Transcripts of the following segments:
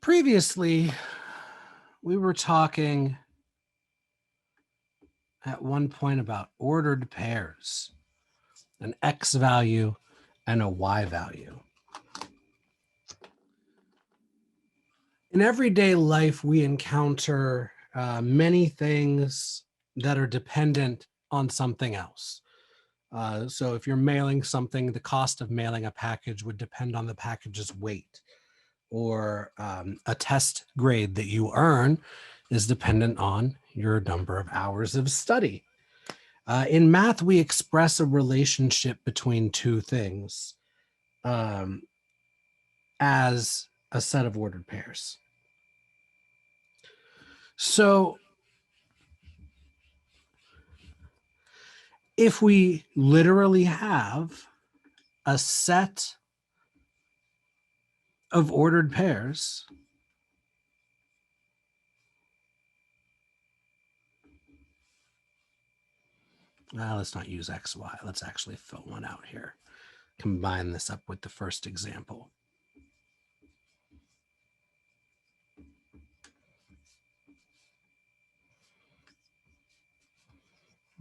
Previously, we were talking at one point about ordered pairs, an X value and a Y value. In everyday life, we encounter many things that are dependent on something else. So if you're mailing something, the cost of mailing a package would depend on the package's weight, or a test grade that you earn is dependent on your number of hours of study. In math, we express a relationship between two things as a set of ordered pairs. So if we literally have a set of ordered pairs, let's not use XY. Let's actually fill one out here. Combine this up with the first example.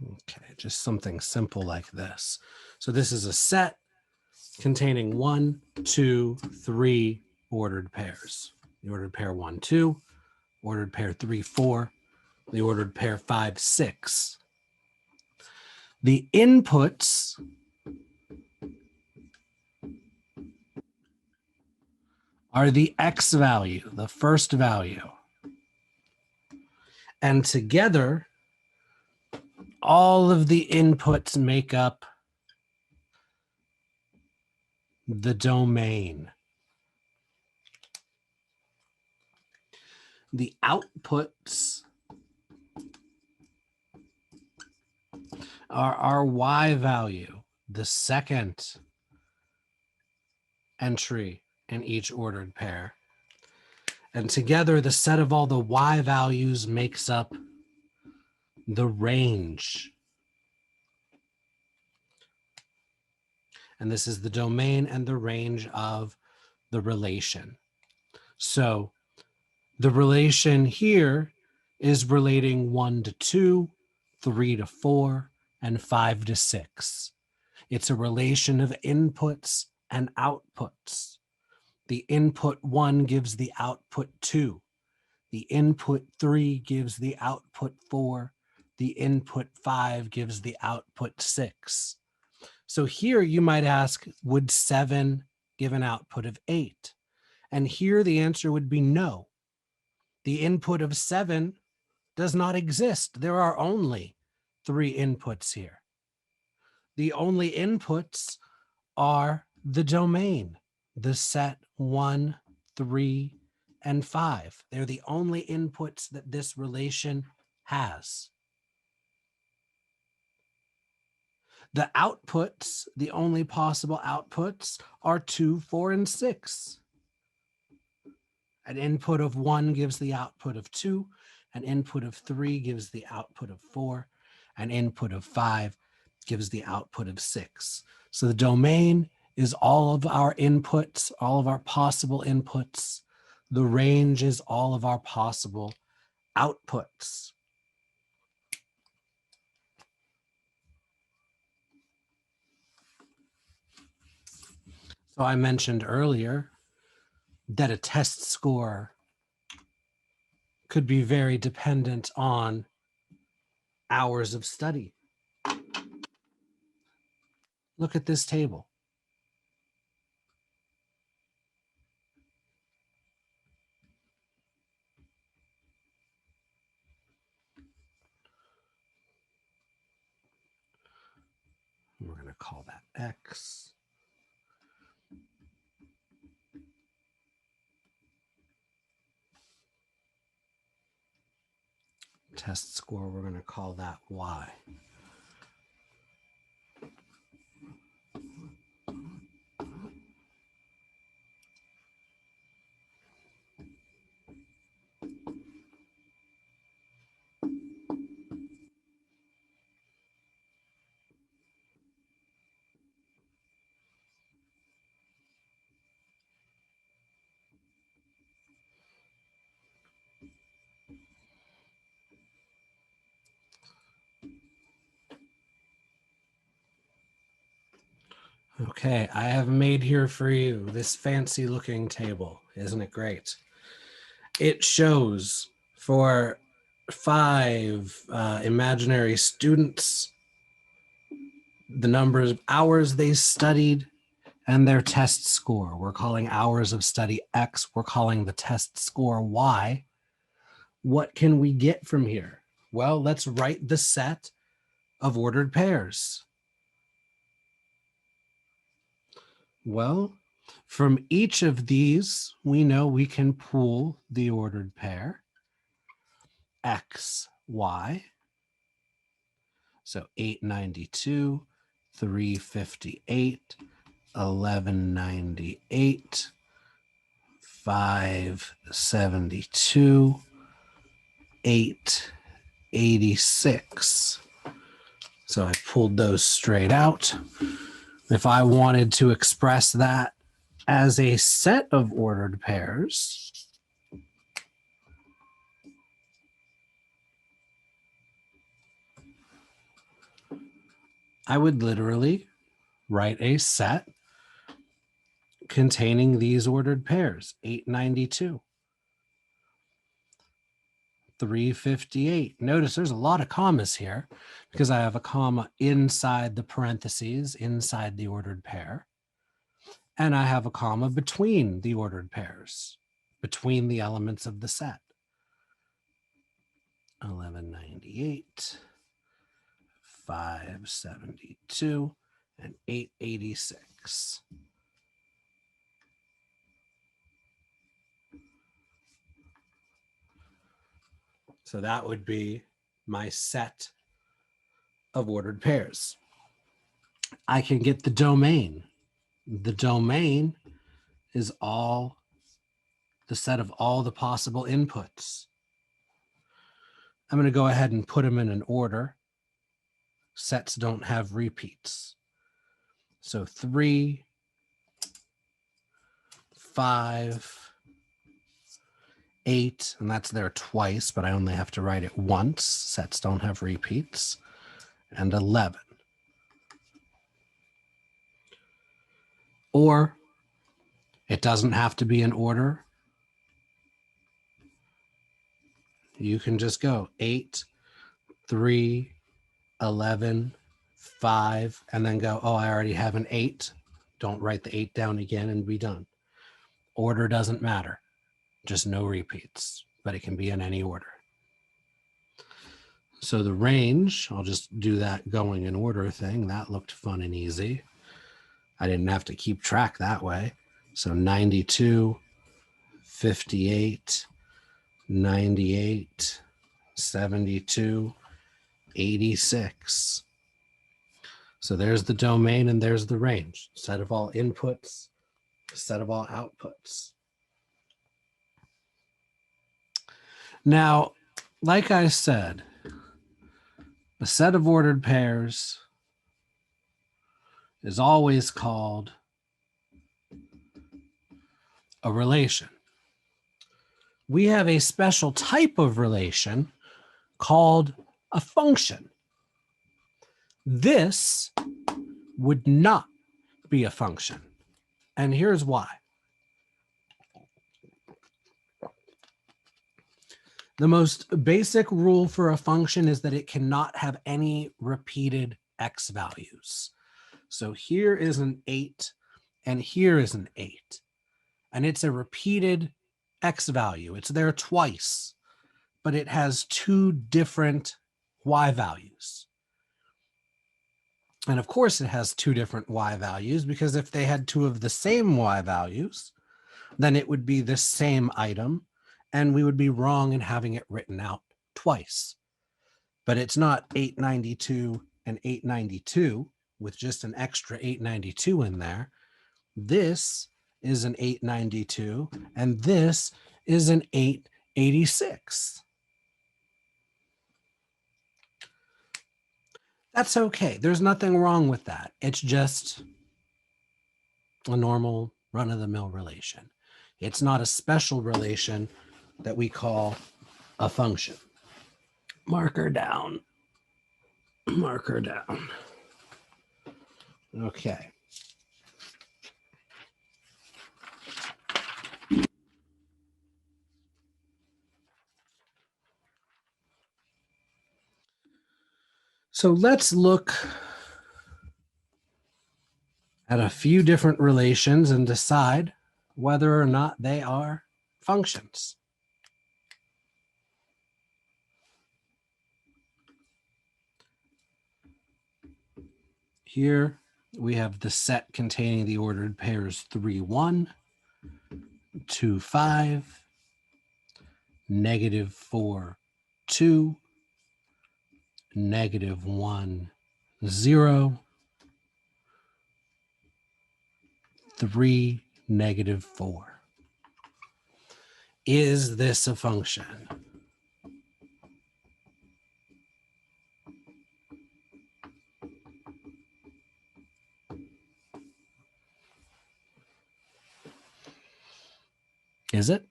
Okay, just something simple like this. So this is a set containing 1, 2, 3 ordered pairs. The ordered pair 1, 2, ordered pair 3, 4, the ordered pair 5, 6. The inputs are the X value, the first value. And together, all of the inputs make up the domain. The outputs are our Y value, the second entry in each ordered pair. And together, the set of all the Y values makes up the range. And this is the domain and the range of the relation. So the relation here is relating 1 to 2, 3 to 4, and 5 to 6. It's a relation of inputs and outputs. The input 1 gives the output 2. The input 3 gives the output 4. The input 5 gives the output 6. So here you might ask, would 7 give an output of 8? And here the answer would be no. The input of 7 does not exist. There are only 3 inputs here. The only inputs are the domain, the set 1, 3, and 5. They're the only inputs that this relation has. The outputs, the only possible outputs, are 2, 4, and 6. An input of 1 gives the output of 2. An input of 3 gives the output of 4. An input of 5 gives the output of 6. So the domain is all of our inputs, all of our possible inputs. The range is all of our possible outputs. So I mentioned earlier that a test score could be very dependent on hours of study. Look at this table. We're going to call that X. Test score, we're going to call that Y. Okay, I have made here for you this fancy looking table. Isn't it great? It shows for 5 imaginary students the number of hours they studied and their test score. We're calling hours of study X. We're calling the test score Y. What can we get from here? Well, let's write the set of ordered pairs. Well, from each of these, we know we can pool the ordered pair, X, Y. So 892, 358, 1198, 572, 886. So I pulled those straight out. If I wanted to express that as a set of ordered pairs, I would literally write a set containing these ordered pairs: 892, 358. Notice there's a lot of commas here because I have a comma inside the parentheses, inside the ordered pair. And I have a comma between the ordered pairs, between the elements of the set. 1198, 572, and 886. So that would be my set of ordered pairs. I can get the domain. The domain is all the set of all the possible inputs. I'm going to go ahead and put them in an order. Sets don't have repeats. So 3, 5, 8, and that's there twice, but I only have to write it once. Sets don't have repeats. And 11. Or it doesn't have to be in order. You can just go 8, 3, 11, 5, and then go, oh, I already have an 8. Don't write the 8 down again and be done. Order doesn't matter. Just no repeats, but it can be in any order. So the range, I'll just do that going in order thing. That looked fun and easy. I didn't have to keep track that way. So 92, 58, 98, 72, 86. So there's the domain and there's the range. Set of all inputs, set of all outputs. Now, like I said, a set of ordered pairs is always called a relation. We have a special type of relation called a function. This would not be a function. And here's why. The most basic rule for a function is that it cannot have any repeated x values. So here is an 8 and here is an 8. And it's a repeated x value. It's there twice, but it has 2 different y values. And of course it has 2 different y values, because if they had 2 of the same y values, then it would be the same item and we would be wrong in having it written out twice. But it's not 892 and 892 with just an extra 892 in there. This is an 892 and this is an 886. That's okay. There's nothing wrong with that. It's just a normal run-of-the-mill relation. It's not a special relation that we call a function. Marker down. Marker down. Okay. So let's look at a few different relations and decide whether or not they are functions. Here we have the set containing the ordered pairs 3, 1, 2, 5, -4, 2, -1, 0, 3, -4. Is this a function? Is it?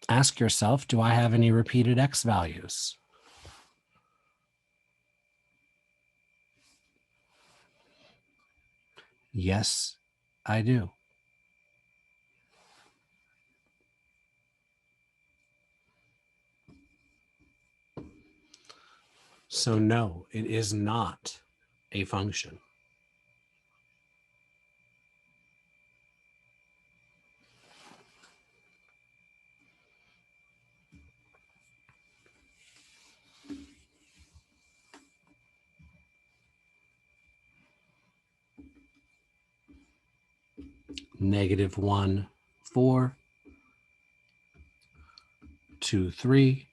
Ask yourself, do I have any repeated x values? Yes, I do. So no, it is not a function. -1, 4, 2, 3,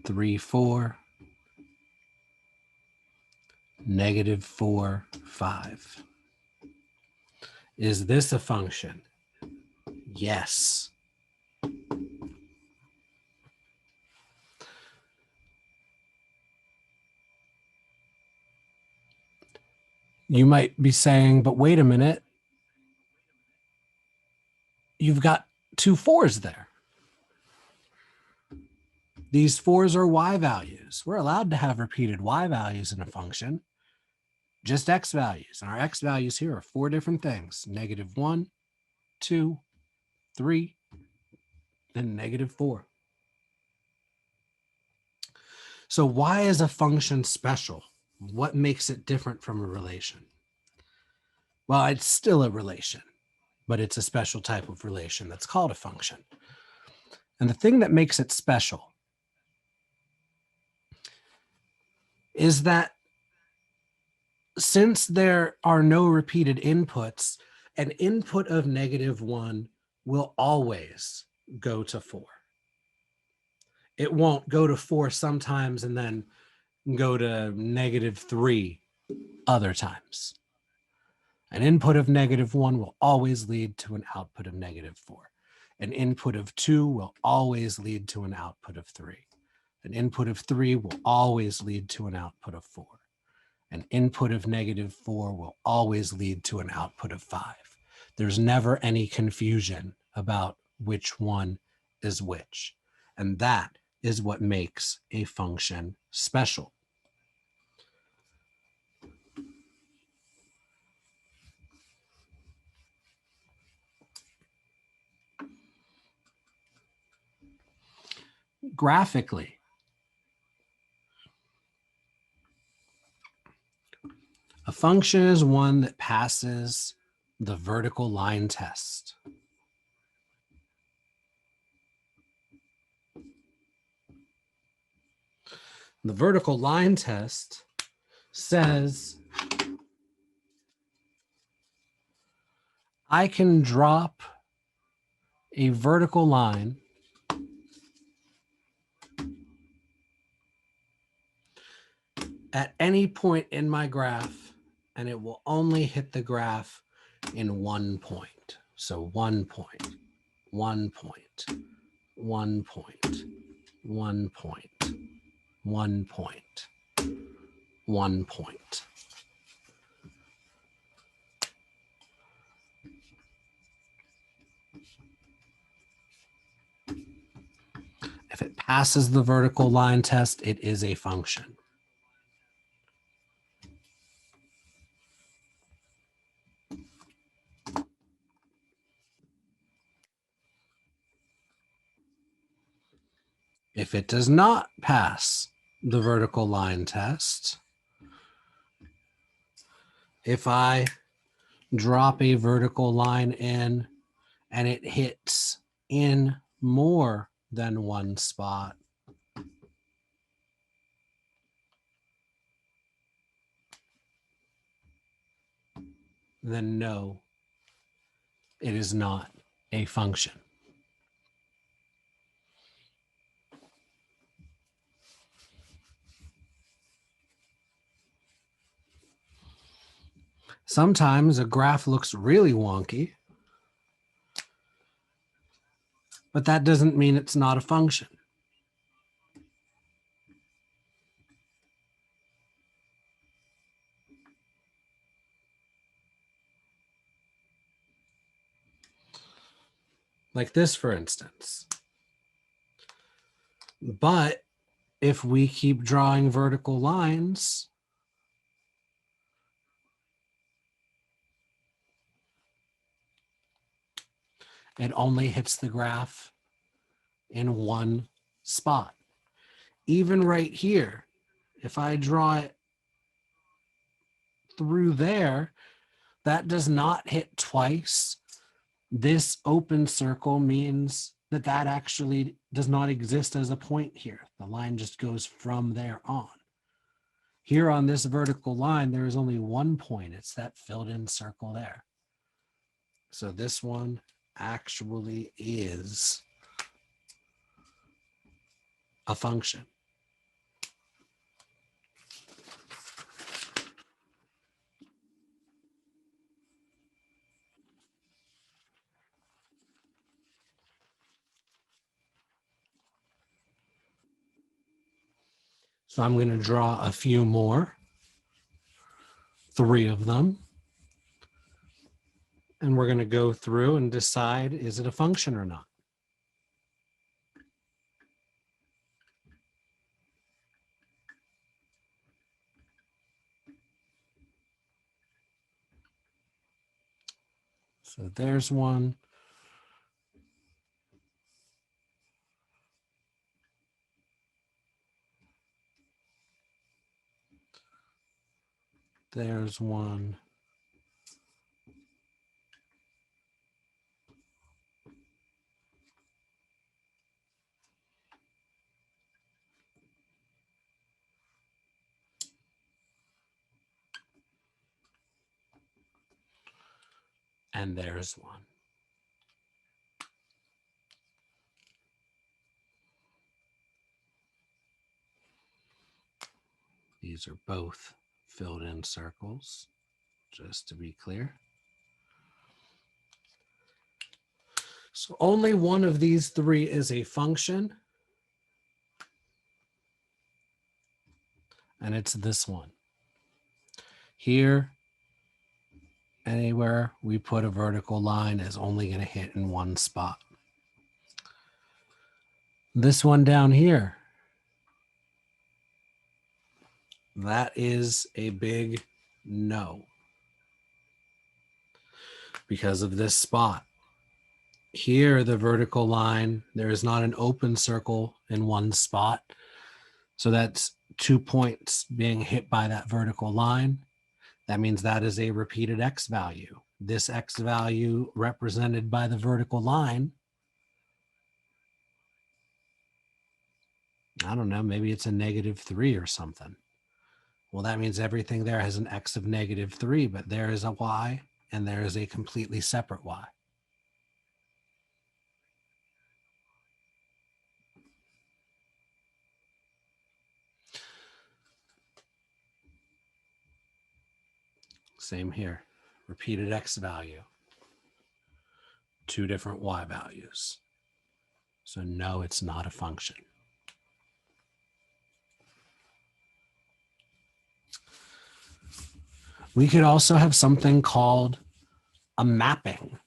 3, 4, -4, 5. Is this a function? Yes. You might be saying, but wait a minute. You've got 2 4s there. These 4s are y values. We're allowed to have repeated y values in a function, just x values. And our x values here are 4 different things: -1, 2, 3, and -4. So why is a function special? What makes it different from a relation? Well, it's still a relation, but it's a special type of relation that's called a function. And the thing that makes it special is that since there are no repeated inputs, an input of -1 will always go to 4. It won't go to 4 sometimes and then go to -3 other times. An input of -1 will always lead to an output of -4. An input of 2 will always lead to an output of 3. An input of 3 will always lead to an output of 4. An input of -4 will always lead to an output of 5. There's never any confusion about which one is which. And that is what makes a function special. Graphically, a function is one that passes the vertical line test. The vertical line test says I can drop a vertical line at any point in my graph, and it will only hit the graph in 1 point. So 1 point, 1 point, 1 point, 1 point, 1 point, 1 point. If it passes the vertical line test, it is a function. If it does not pass the vertical line test, if I drop a vertical line in and it hits in more than one spot, then no, it is not a function. Sometimes a graph looks really wonky, but that doesn't mean it's not a function. Like this, for instance. But if we keep drawing vertical lines, it only hits the graph in one spot. Even right here, if I draw it through there, that does not hit twice. This open circle means that that actually does not exist as a point here. The line just goes from there on. Here on this vertical line, there is only one point. It's that filled in circle there. So this one actually is a function. So I'm going to draw a few more, 3 of them. And we're going to go through and decide, is it a function or not? So there's one. There's one. And there's one. These are both filled in circles, just to be clear. So only one of these 3 is a function. And it's this one. Here, anywhere we put a vertical line is only going to hit in one spot. This one down here, that is a big no because of this spot. Here, the vertical line, there is not an open circle in one spot. So that's 2 points being hit by that vertical line. That means that is a repeated X value. This X value represented by the vertical line, I don't know, maybe it's a -3 or something. Well, that means everything there has an X of -3, but there is a Y and there is a completely separate Y. Same here, repeated X value, 2 different Y values. So no, it's not a function. We could also have something called a mapping.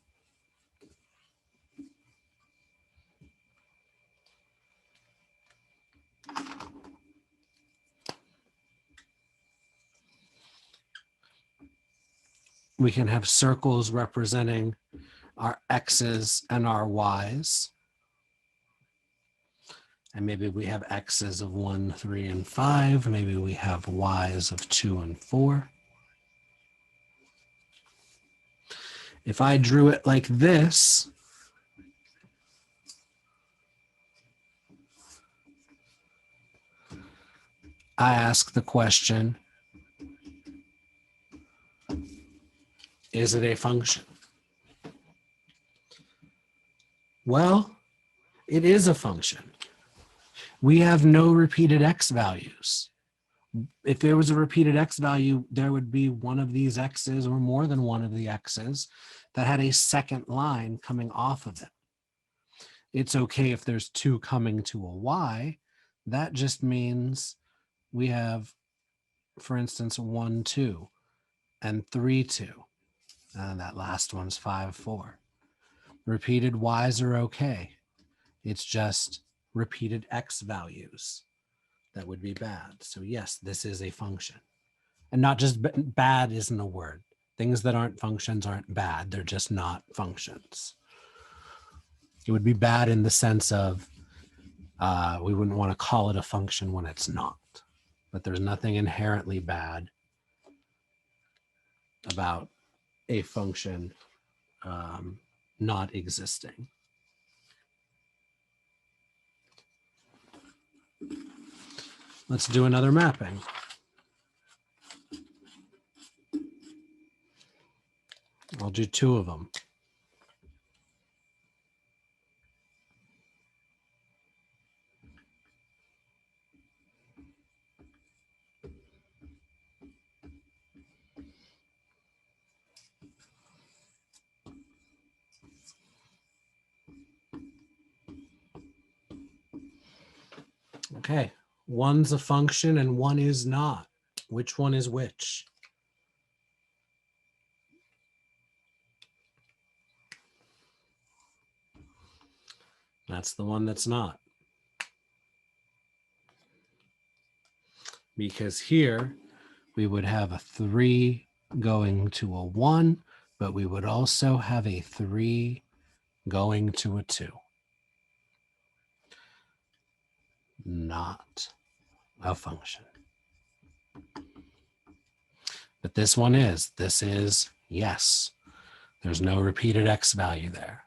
We can have circles representing our X's and our Y's. And maybe we have x's of 1, 3, and 5. Maybe we have y's of 2 and 4. If I drew it like this, I ask the question, is it a function? Well, it is a function. We have no repeated x values. If there was a repeated x value, there would be one of these x's or more than one of the x's that had a second line coming off of it. It's okay if there's 2 coming to a y. That just means we have, for instance, 1, 2, and 3, 2. And that last one's 5, 4. Repeated y's are okay. It's just repeated x values that would be bad. So yes, this is a function. And not just bad isn't a word. Things that aren't functions aren't bad. They're just not functions. It would be bad in the sense of we wouldn't want to call it a function when it's not. But there's nothing inherently bad about a function not existing. Let's do another mapping. I'll do 2 of them. Okay, one's a function and one is not. Which one is which? That's the one that's not. Because here we would have a 3 going to a 1, but we would also have a 3 going to a 2. Not a function. But this one is. This is yes. There's no repeated x value there.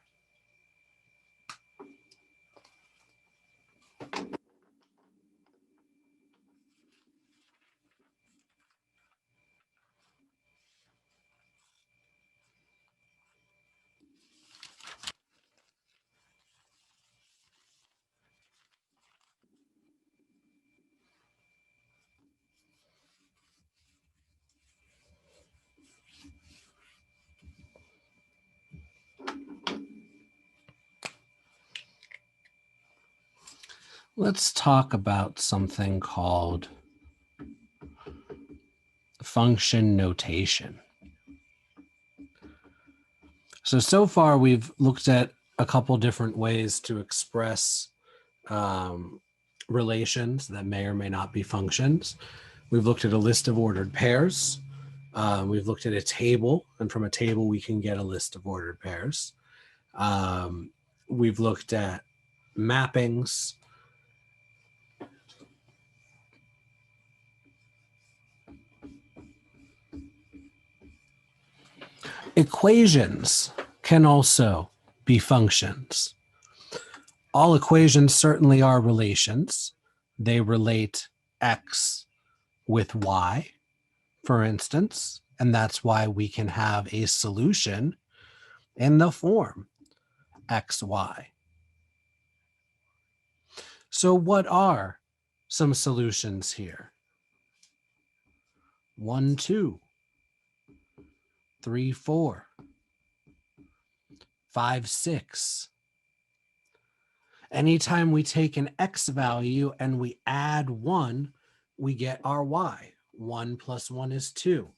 Let's talk about something called function notation. So far we've looked at a couple different ways to express relations that may or may not be functions. We've looked at a list of ordered pairs. We've looked at a table, and from a table we can get a list of ordered pairs. We've looked at mappings. Equations can also be functions. All equations certainly are relations. They relate x with y, for instance, and that's why we can have a solution in the form xy. So what are some solutions here? 1, 2, 3, 4, 5, 6. Anytime we take an x value and we add 1, we get our y. 1 plus 1 is 2.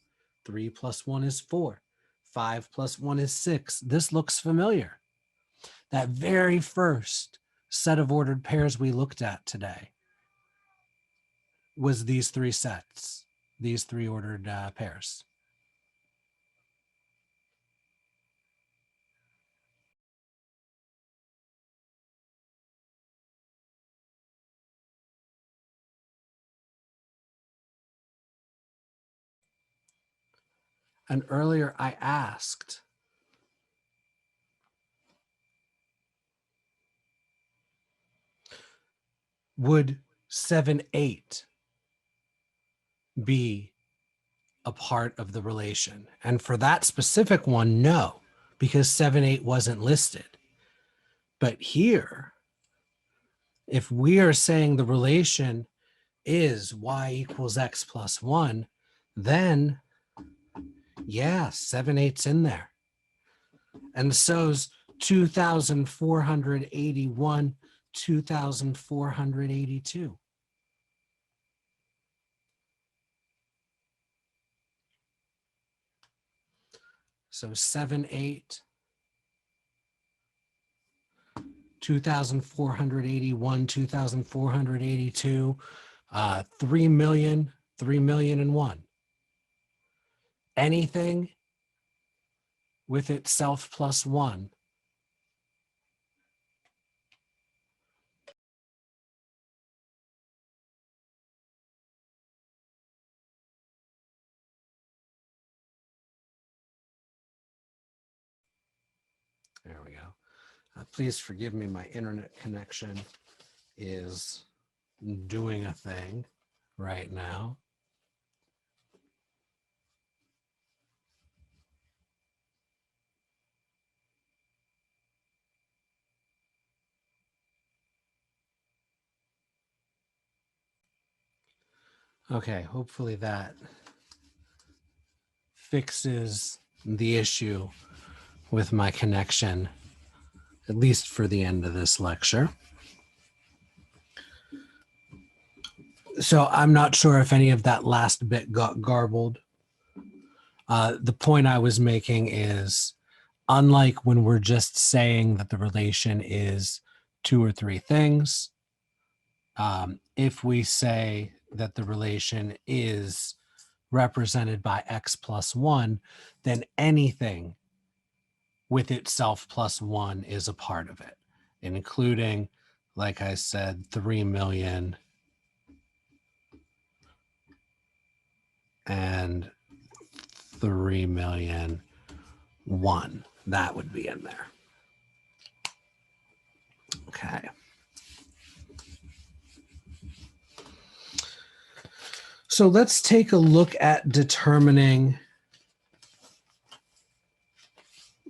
3 plus 1 is 4. 5 plus 1 is 6. This looks familiar. That very first set of ordered pairs we looked at today was these 3 sets, these 3 ordered pairs. And earlier I asked, would 7, 8 be a part of the relation? And for that specific one, no, because 7, 8 wasn't listed. But here, if we are saying the relation is y equals x plus 1, then yeah, 7, 8's in there. And so's 2,481, 2,482. So 7, 8, 2,481, 2,482, 3 million, 3 million and 1. Anything with itself plus 1 . There we go. Please forgive me, my internet connection is doing a thing right now. Okay, hopefully that fixes the issue with my connection, at least for the end of this lecture. So I'm not sure if any of that last bit got garbled. The point I was making is, unlike when we're just saying that the relation is 2 or 3 things, if we say that the relation is represented by x plus 1, then anything with itself plus 1 is a part of it, including, like I said, 3 million and 3 million 1. That would be in there. Okay. So let's take a look at determining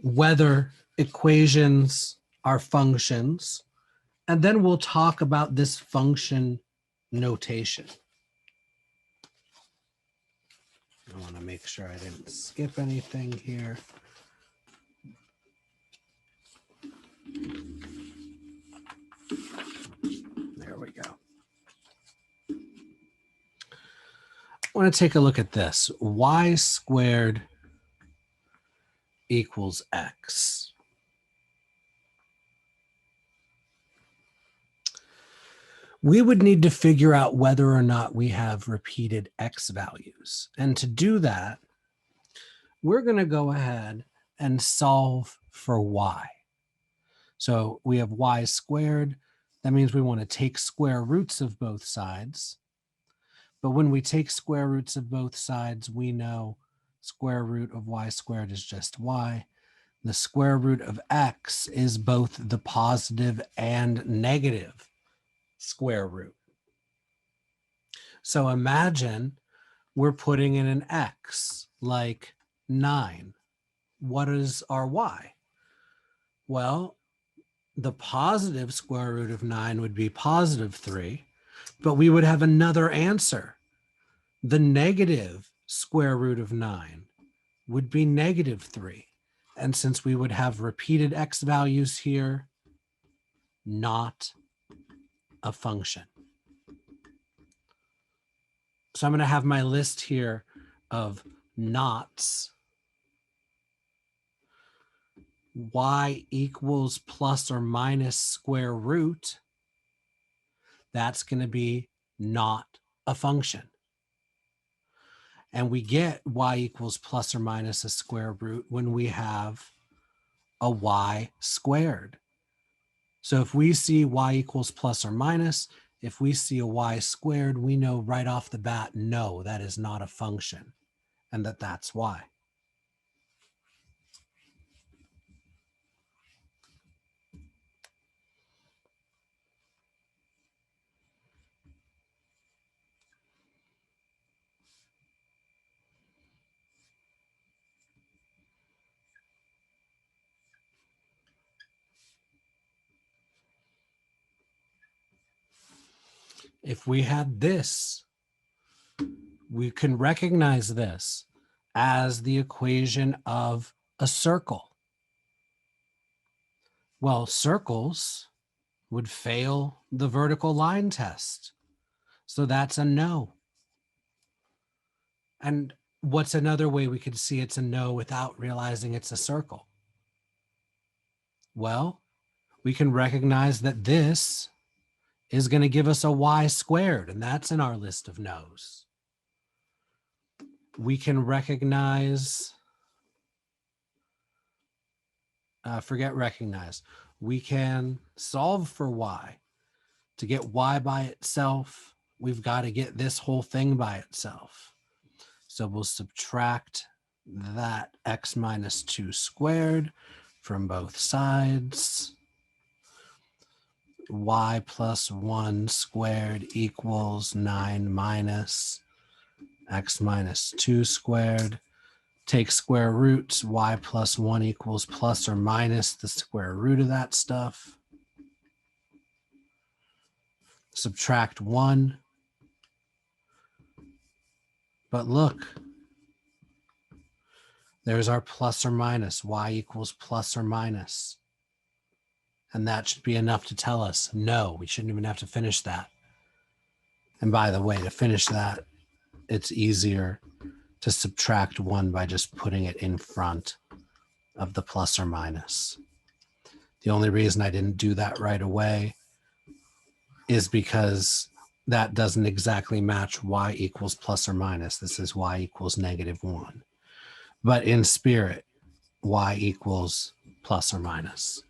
whether equations are functions, and then we'll talk about this function notation. I want to make sure I didn't skip anything here. There we go. I want to take a look at this. Y squared equals x. We would need to figure out whether or not we have repeated x values. And to do that, we're going to go ahead and solve for y. So we have y squared. That means we want to take square roots of both sides. But when we take square roots of both sides, we know square root of y squared is just y. The square root of x is both the positive and negative square root. So imagine we're putting in an x, like 9. What is our y? Well, the positive square root of 9 would be positive 3, but we would have another answer. The negative square root of 9 would be negative 3. And since we would have repeated x values here, not a function. So I'm going to have my list here of nots. Y equals plus or minus square root. That's going to be not a function. And we get y equals plus or minus a square root when we have a y squared. So if we see y equals plus or minus, if we see a y squared, we know right off the bat, no, that is not a function, and that's why. if we had this, we can recognize this as the equation of a circle. Well, circles would fail the vertical line test. So that's a no. And what's another way we could see it's a no without realizing it's a circle? Well, we can recognize that this is going to give us a y squared, and that's in our list of no's. We can recognize, we can solve for y. To get y by itself, we've got to get this whole thing by itself. So we'll subtract that x minus 2 squared from both sides. Y plus 1 squared equals 9 minus x minus 2 squared. Take square roots. Y plus 1 equals plus or minus the square root of that stuff. Subtract 1. But look, there's our plus or minus. Y equals plus or minus. And that should be enough to tell us, no, we shouldn't even have to finish that. And by the way, to finish that, it's easier to subtract 1 by just putting it in front of the plus or minus. The only reason I didn't do that right away is because that doesn't exactly match y equals plus or minus. This is y equals -1. But in spirit, y equals plus or minus,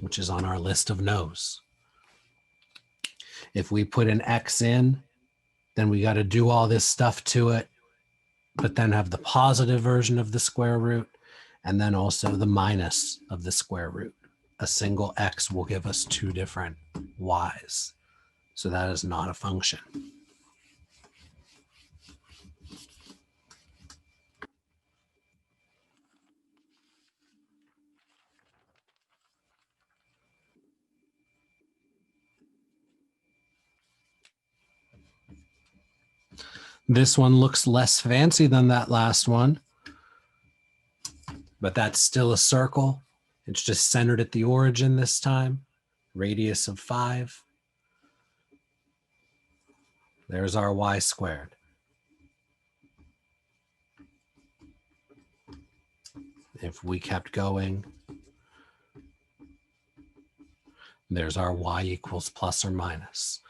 which is on our list of no's. If we put an x in, then we got to do all this stuff to it, but then have the positive version of the square root, and then also the minus of the square root. A single x will give us 2 different y's. So that is not a function. This one looks less fancy than that last one, but that's still a circle. It's just centered at the origin this time. Radius of 5. There's our y squared. If we kept going, there's our y equals plus or minus.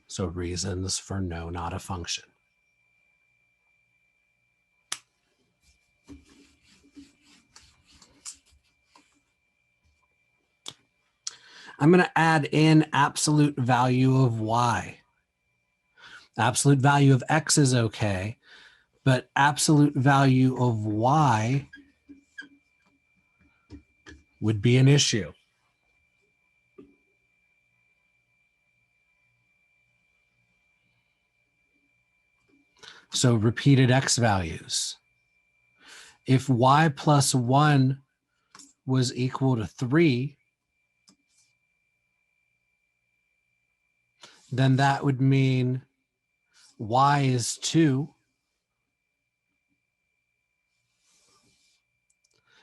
So reasons for no, not a function. I'm going to add in absolute value of y. Absolute value of x is okay, but absolute value of y would be an issue. So repeated x values. If y plus 1 was equal to 3, then that would mean y is 2,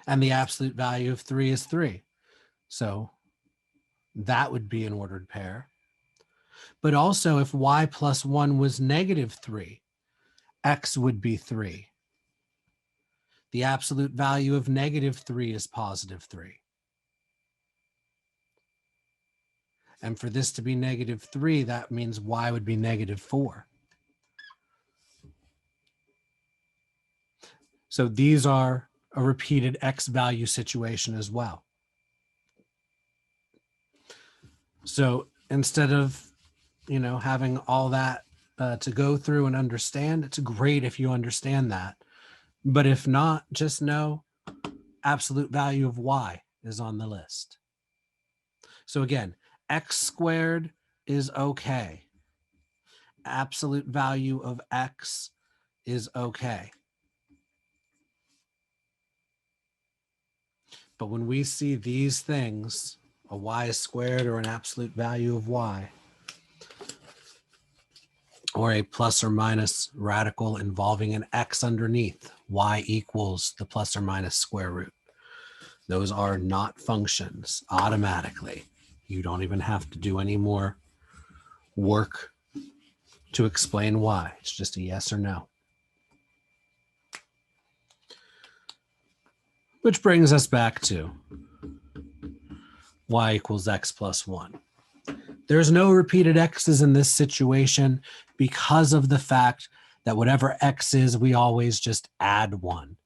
and the absolute value of 3 is 3. So that would be an ordered pair. But also if y plus 1 was -3, x would be 3. The absolute value of -3 is +3. And for this to be -3, that means y would be -4. So these are a repeated x value situation as well. So instead of, having all that to go through and understand, it's great if you understand that. But if not, just know absolute value of y is on the list. So again, x squared is okay. Absolute value of x is okay. But when we see these things, a y squared or an absolute value of y, or a plus or minus radical involving an x underneath, y equals the plus or minus square root. Those are not functions automatically. You don't even have to do any more work to explain why. It's just a yes or no. Which brings us back to y equals x plus 1. There's no repeated x's in this situation because of the fact that whatever x is, we always just add 1.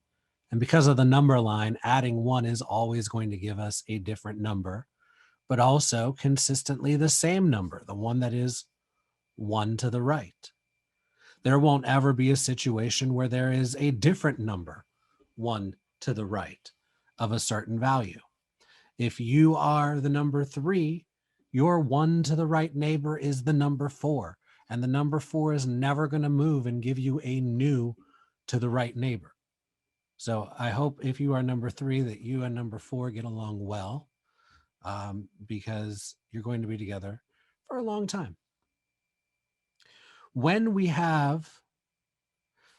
And because of the number line, adding 1 is always going to give us a different number, but also consistently the same number, the one that is 1 to the right. There won't ever be a situation where there is a different number, 1 to the right of a certain value. If you are the number 3, your 1 to the right neighbor is the number 4, and the number 4 is never going to move and give you a new to the right neighbor. So I hope if you are number 3 that you and number 4 get along well, because you're going to be together for a long time. When we have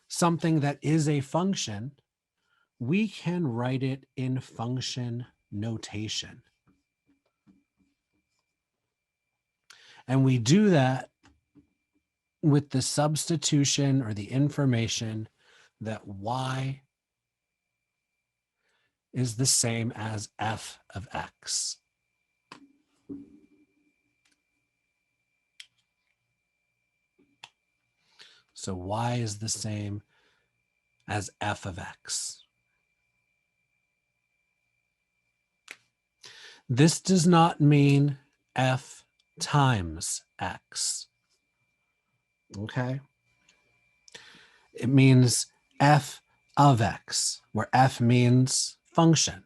something that is a function, we can write it in function notation. And we do that with the substitution or the information that y is the same as f of x. So y is the same as f of x. This does not mean f times x. Okay? It means f of x, where f means function.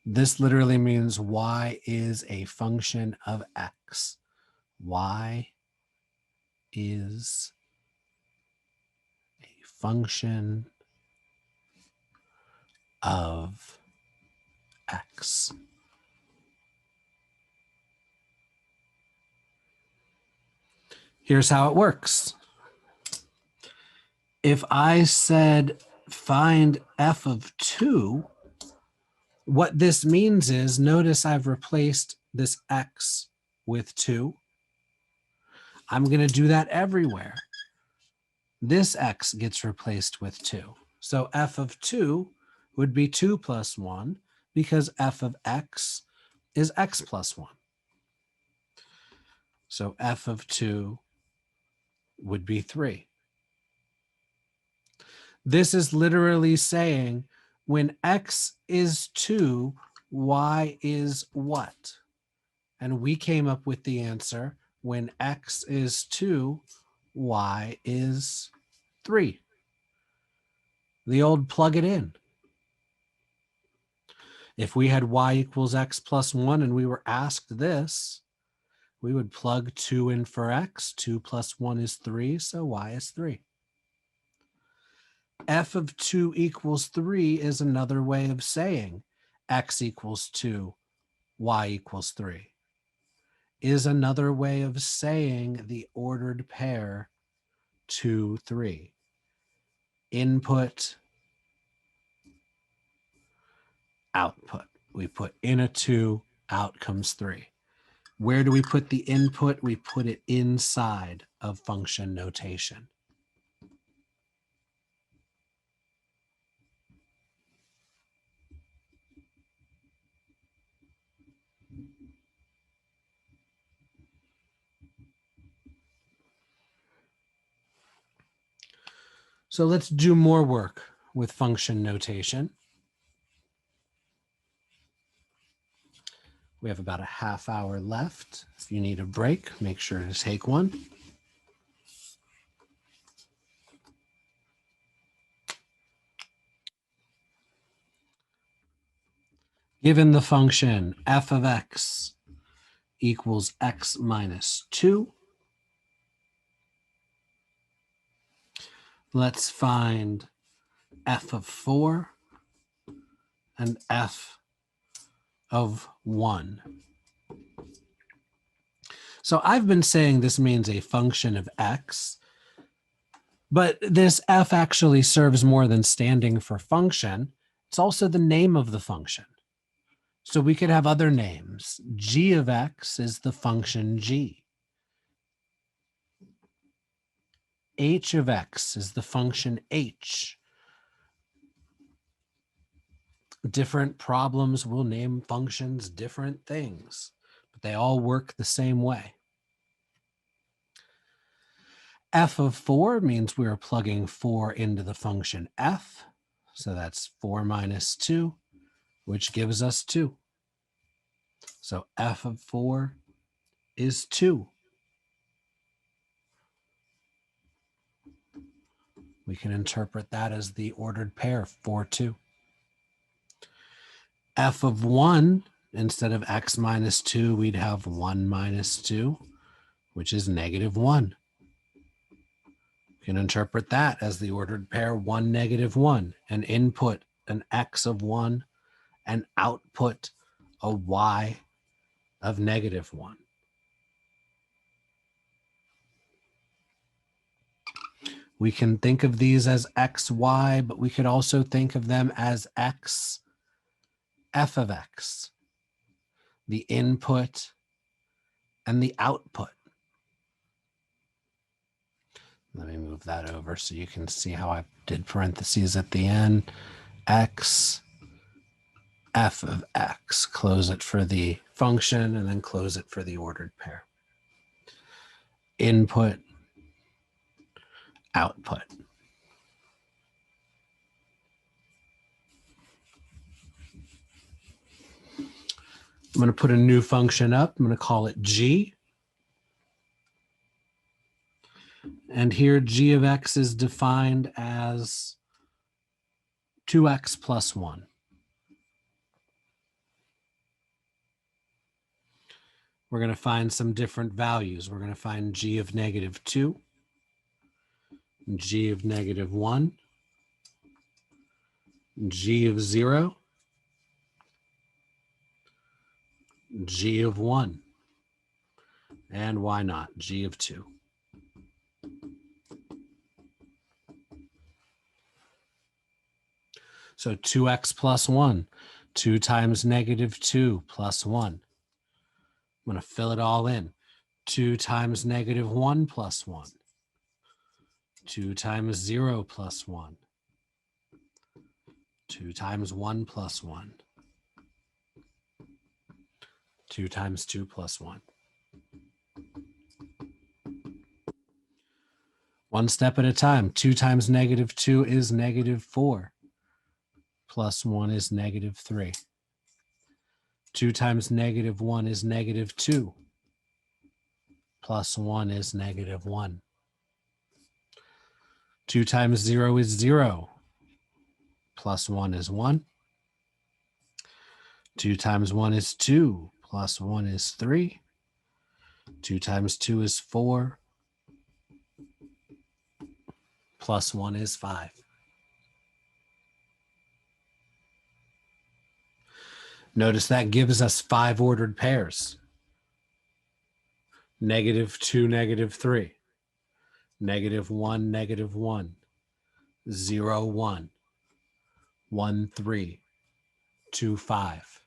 This literally means y is a function of x. Y is a function of x. Here's how it works. If I said find f of 2, what this means is, notice I've replaced this x with 2. I'm going to do that everywhere. This x gets replaced with 2. So f of 2 would be 2 plus 1 because f of x is x plus 1. So f of 2 would be 3. This is literally saying when x is 2, y is what? And we came up with the answer, when x is 2, y is 3. The old plug it in. If we had y equals x plus 1 and we were asked this, we would plug 2 in for x. 2 plus 1 is 3, so y is 3. F of 2 equals 3 is another way of saying x equals 2, y equals 3. Is another way of saying the ordered pair 2, 3. Input, output. We put in a 2, out comes 3. Where do we put the input? We put it inside of function notation. So let's do more work with function notation. We have about a half hour left. If you need a break, make sure to take one. Given the function f of x equals x minus 2, let's find f of 4 and f of 1. So I've been saying this means a function of x But this f actually serves more than standing for function. It's also the name of the function. So we could have other names. G of x is the function g. H of x is the function h. Different problems will name functions different things, but they all work the same way. F of 4 means we are plugging 4 into the function f. So that's 4 minus 2, which gives us 2. So f of 4 is 2. We can interpret that as the ordered pair 4, 2. F of 1, instead of x minus 2, we'd have 1 minus 2, which is negative 1. We can interpret that as the ordered pair 1, negative 1, an input, an x of 1, and output, a y of negative 1. We can think of these as x, y, but we could also think of them as x, f of x, the input and the output. Let me move that over so you can see how I did parentheses at the end. X, f of x, close it for the function and then close it for the ordered pair. Input, output. I'm going to put a new function up. I'm going to call it g. And here g of x is defined as 2x plus 1. We're going to find some different values. We're going to find g of negative 2, g of negative 1, g of 0, g of 1, and why not, g of 2. So 2x plus 1, 2 times negative 2 plus 1. I'm going to fill it all in. 2 times negative 1 plus 1. 2 times 0 plus 1. 2 times 1 plus 1. 2 times 2 plus 1. One step at a time. 2 times negative 2 is negative 4. Plus 1 is negative 3. 2 times negative 1 is negative 2. Plus 1 is negative 1. 2 times 0 is 0. Plus 1 is 1. 2 times 1 is 2. Plus 1 is 3. 2 times 2 is 4. Plus 1 is 5. Notice that gives us 5 ordered pairs. Negative 2, negative 3. Negative 1, negative 1. 0, 1. 1, 3. 2, 5.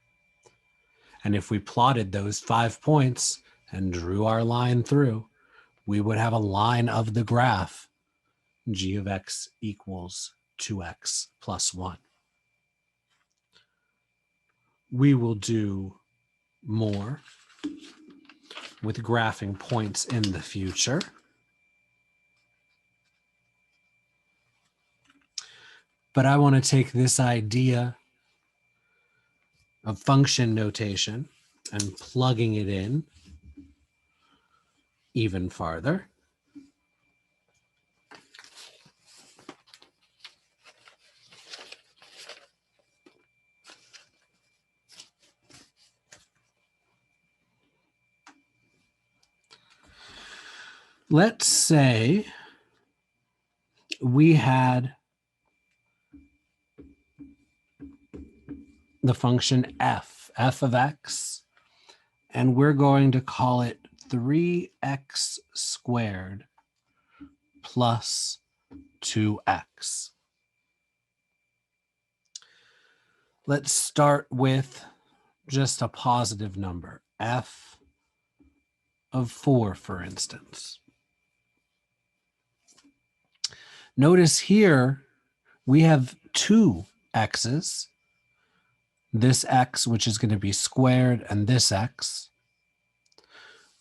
And if we plotted those 5 points and drew our line through, we would have a line of the graph g of x equals 2x plus 1. We will do more with graphing points in the future. But I want to take this idea of function notation and plugging it in even farther. Let's say we had the function f of x, and we're going to call it 3x squared plus 2x. Let's start with just a positive number, f of 4, for instance. Notice here we have two x's, this x, which is going to be squared, and this x.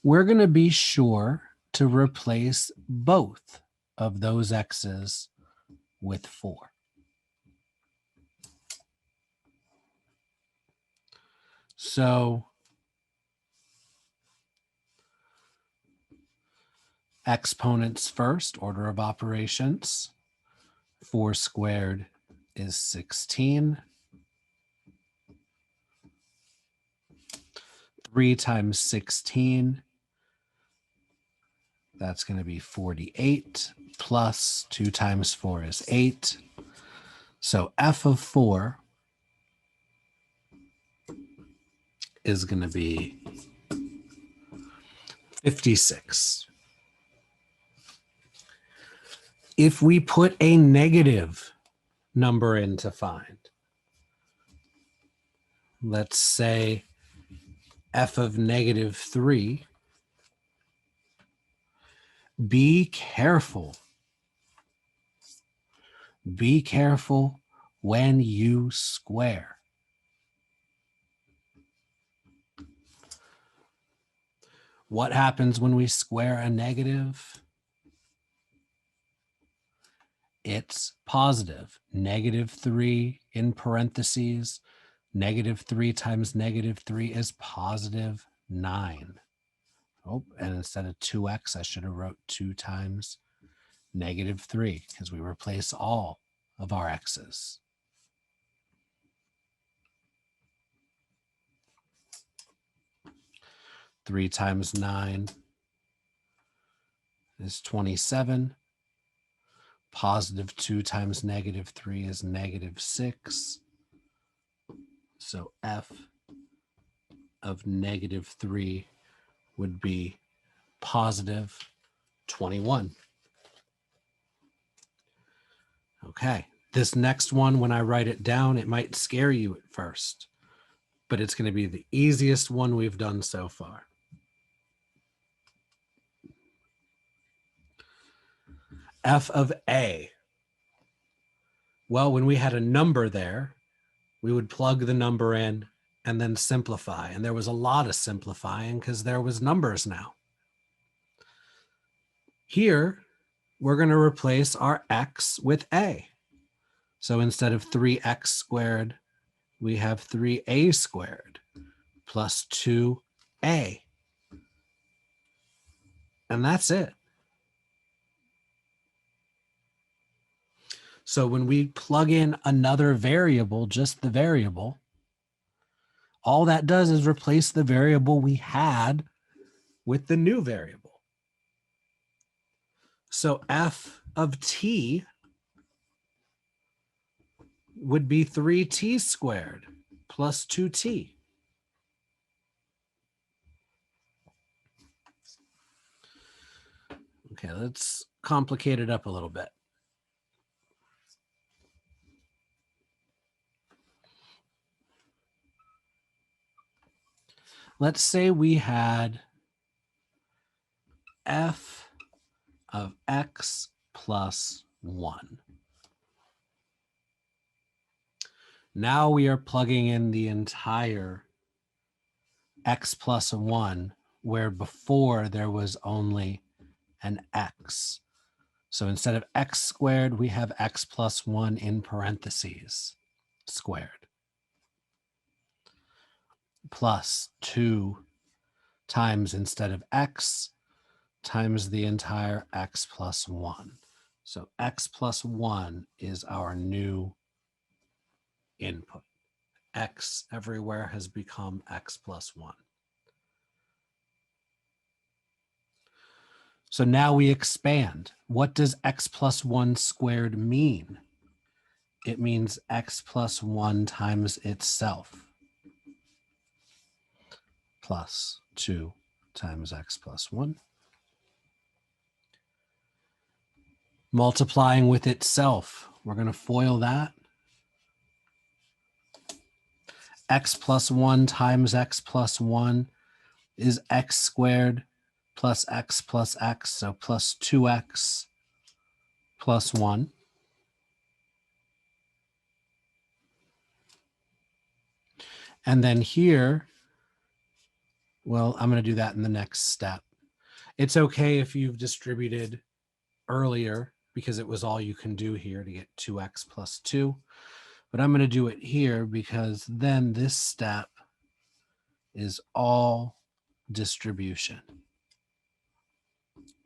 We're going to be sure to replace both of those x's with 4. So exponents first, order of operations. 4 squared is 16. 3 times 16, that's going to be 48, plus 2 times 4 is 8. So f of 4 is going to be 56. If we put a negative number in to find, let's say f of negative 3, be careful. Be careful when you square. What happens when we square a negative? It's positive. Negative 3 in parentheses. Negative 3 times negative 3 is positive 9. Oh, and instead of 2x, I should have wrote 2 times negative 3 because we replace all of our x's. Three times 9 is 27. Positive 2 times negative 3 is negative 6. So f of negative 3 would be positive 21. Okay, this next one, when I write it down, it might scare you at first, but it's going to be the easiest one we've done so far. F of A. Well, when we had a number there, we would plug the number in and then simplify. And there was a lot of simplifying because there was numbers now. Here, we're going to replace our x with a. So instead of 3x squared, we have 3a squared plus 2a. And that's it. So when we plug in another variable, just the variable, all that does is replace the variable we had with the new variable. So f of t would be 3t squared plus 2t. Okay, let's complicate it up a little bit. Let's say we had f of x plus 1. Now we are plugging in the entire x plus 1, where before there was only an x. So instead of x squared, we have x plus 1 in parentheses squared, plus 2 times, instead of x, times the entire x plus 1. So x plus 1 is our new input. X everywhere has become x plus 1. So now we expand. What does x plus 1 squared mean? It means x plus 1 times itself, plus 2 times x plus 1. multiplying with itself. We're going to FOIL that. X plus 1 times x plus 1 is x squared plus x, so plus 2x plus 1. And then here, well, I'm going to do that in the next step. It's okay if you've distributed earlier because it was all you can do here to get 2x plus 2. But I'm going to do it here because then this step is all distribution.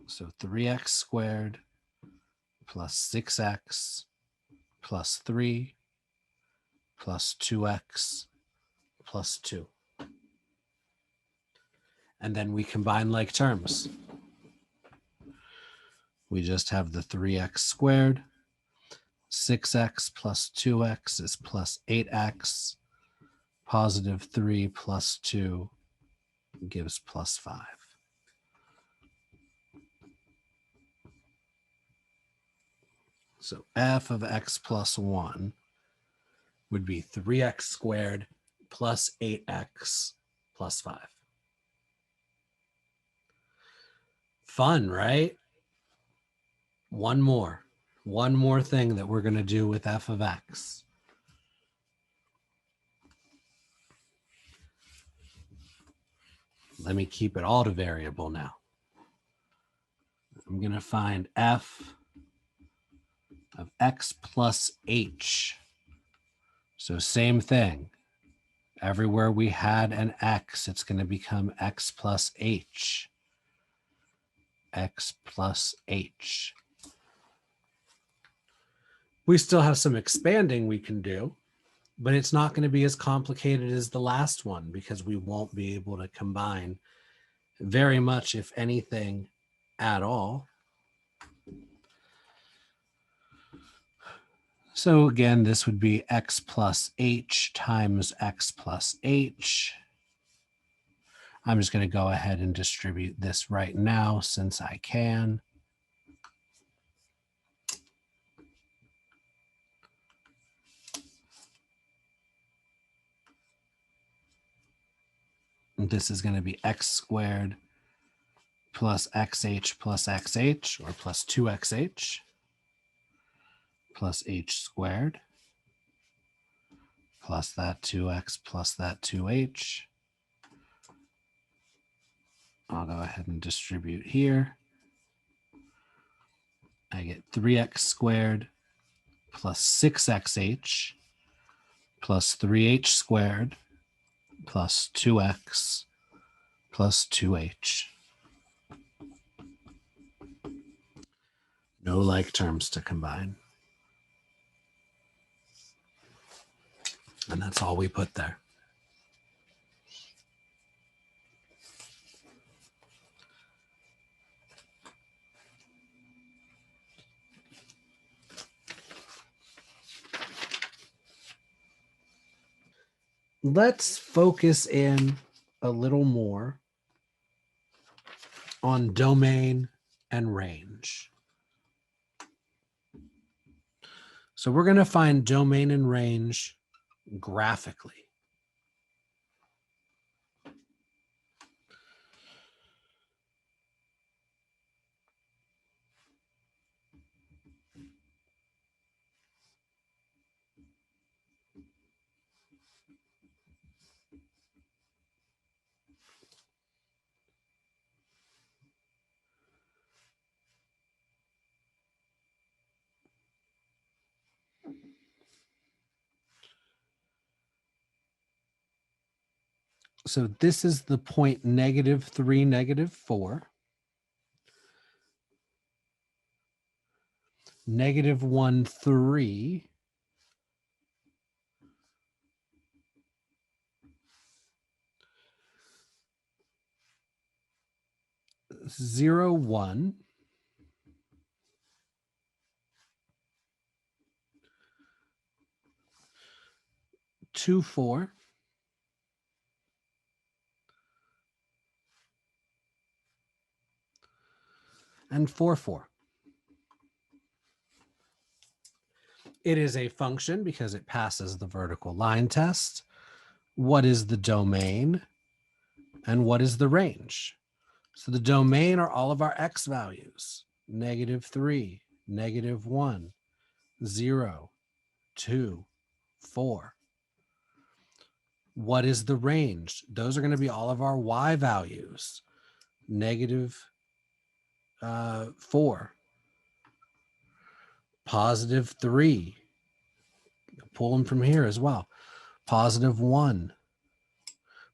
So 3x squared plus 6x plus 3 plus 2x plus 2. And then we combine like terms. We just have the 3x squared. 6x plus 2x is plus 8x. Positive 3 plus 2 gives plus 5. So f of x plus 1 would be 3x squared plus 8x plus 5. Fun, right? One more thing that we're going to do with f of x. Let me keep it all to variable now. I'm going to find f of x plus h. So same thing. Everywhere we had an x, it's going to become x plus h. X plus h. We still have some expanding we can do, but it's not going to be as complicated as the last one because we won't be able to combine very much, if anything, at all. So again, this would be x plus h times x plus h. I'm just going to go ahead and distribute this right now since I can. This is going to be x squared plus xh plus xh, or plus 2xh, plus h squared, plus that 2x plus that 2h. I'll go ahead and distribute here. I get 3x squared plus 6xh plus 3h squared plus 2x plus 2h. No like terms to combine. And that's all we put there. Let's focus in a little more on domain and range. So we're going to find domain and range graphically. So this is the point -3, -4. -1, 3. 0, 1. 2, 4. And 4, 4. It is a function because it passes the vertical line test. What is the domain? And what is the range? So the domain are all of our x values, -3, -1, 0, 2, 4. What is the range? Those are going to be all of our y values, -4, +3. Pull them from here as well. +1,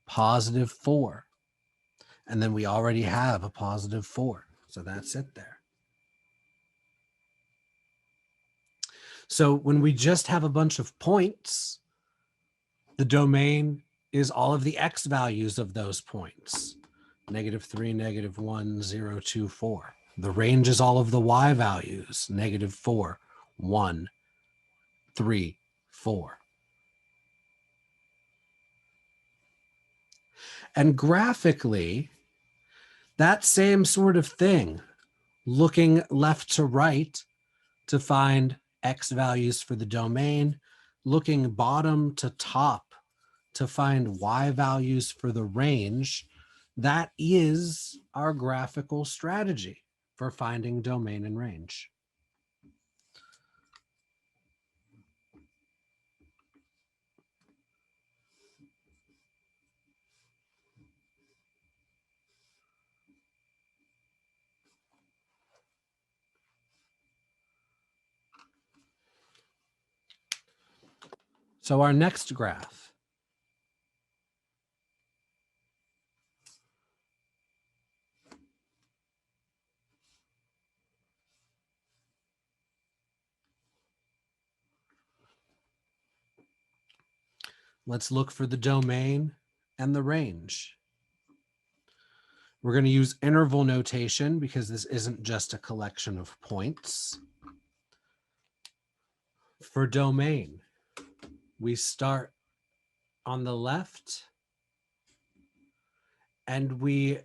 +4. And then we already have a +4. So that's it there. So when we just have a bunch of points, the domain is all of the x values of those points. -3, -1, 0, 2, 4. The range is all of the y values. -4, 1, 3, 4. And graphically, that same sort of thing, looking left to right to find x values for the domain, looking bottom to top to find y values for the range, that is our graphical strategy for finding domain and range. So our next graph. Let's look for the domain and the range. We're going to use interval notation because this isn't just a collection of points. For domain, we start on the left and we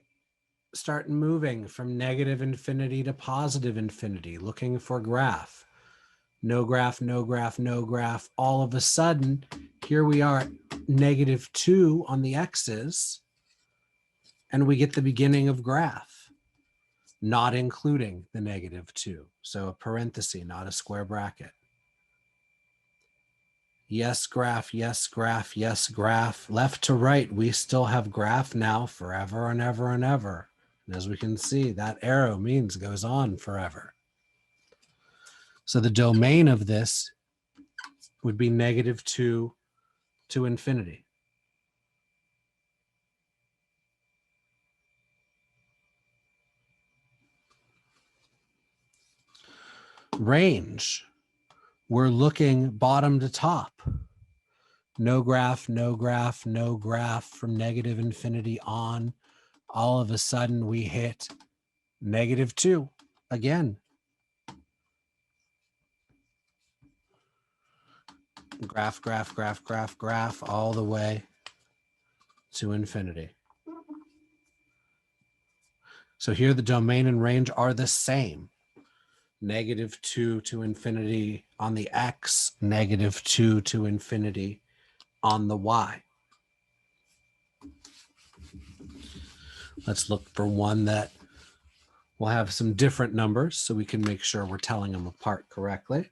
start moving from -infinity to +infinity, looking for graph. No graph, no graph, no graph. All of a sudden, here we are at -2 on the x's, and we get the beginning of graph, not including the -2. So a parenthesis, not a square bracket. Yes, graph, yes, graph, yes, graph. Left to right, we still have graph now forever and ever and ever. And as we can see, that arrow means goes on forever. So the domain of this would be -2 to infinity. Range, we're looking bottom to top. No graph, no graph, no graph from -infinity on. All of a sudden we hit -2 again. Graph, graph, graph, graph, graph, all the way to infinity. So here the domain and range are the same. -2 to infinity on the x, -2 to infinity on the y. Let's look for one that will have some different numbers so we can make sure we're telling them apart correctly.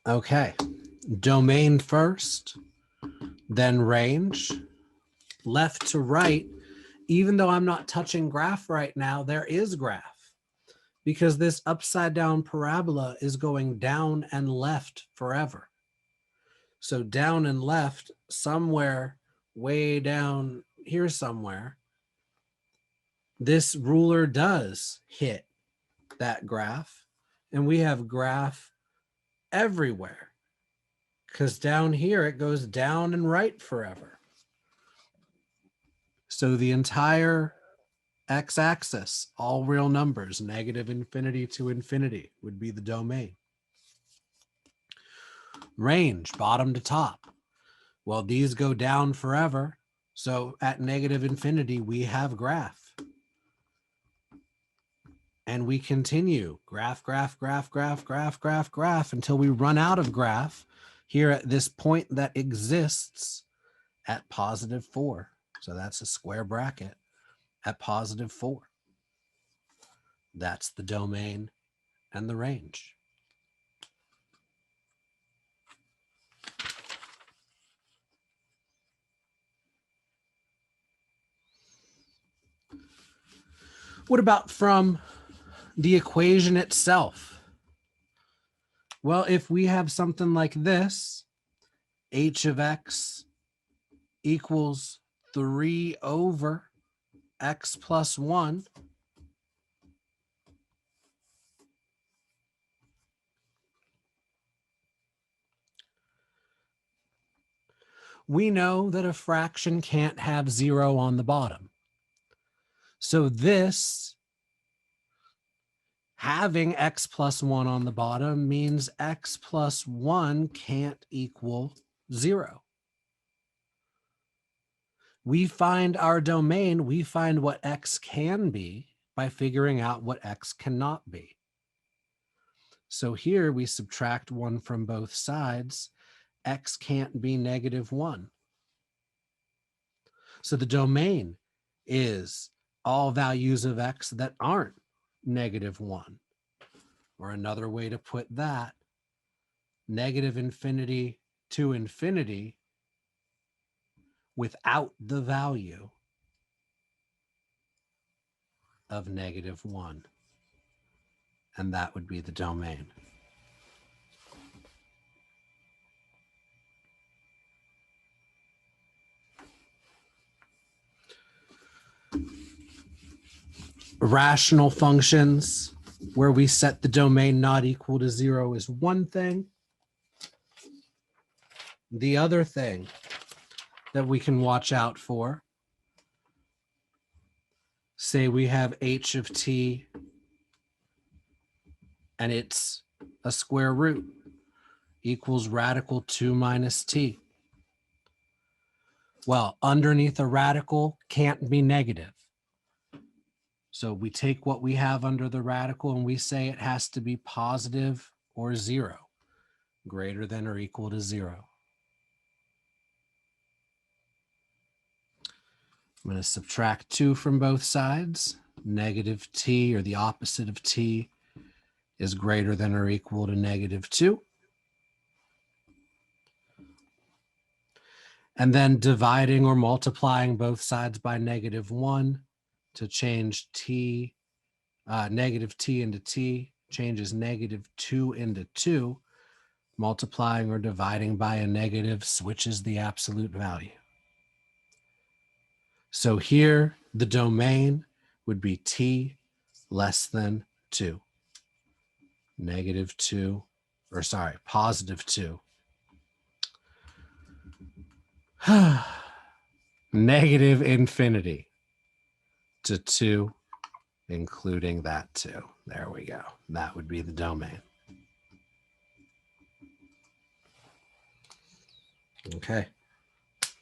Okay, domain first, then range. Left to right, even though I'm not touching graph right now, there is graph because this upside down parabola is going down and left forever. So down and left, somewhere way down here somewhere, this ruler does hit that graph, and we have graph everywhere, because down here it goes down and right forever. So the entire x-axis, all real numbers, negative infinity to infinity, would be the domain. Range, bottom to top. Well, these go down forever. So at negative infinity, we have graph. And we continue graph, graph, graph, graph, graph, graph, graph until we run out of graph here at this point that exists at positive 4. So that's a square bracket at positive 4. That's the domain and the range. What about from the equation itself? Well, if we have something like this, h of x equals 3 over x plus 1, we know that a fraction can't have 0 on the bottom. So this, having x plus 1 on the bottom, means x plus 1 can't equal 0. We find our domain, we find what x can be by figuring out what x cannot be. So here we subtract 1 from both sides. X can't be negative 1. So the domain is all values of x that aren't negative 1. Or another way to put that, negative infinity to infinity without the value of negative 1. And that would be the domain. Rational functions where we set the domain not equal to 0 is one thing. The other thing that we can watch out for, say we have h of t and it's a square root equals radical 2 minus t. Well, underneath a radical can't be negative. So we take what we have under the radical and we say it has to be positive or 0, greater than or equal to 0. I'm going to subtract 2 from both sides. Negative t, or the opposite of t, is greater than or equal to negative 2. And then dividing or multiplying both sides by negative 1 to change t, negative t into t, changes negative 2 into 2. Multiplying or dividing by a negative switches the absolute value. So here, the domain would be t less than 2. Negative 2, or sorry, positive 2. Negative infinity to 2, including that 2. There we go. That would be the domain. Okay.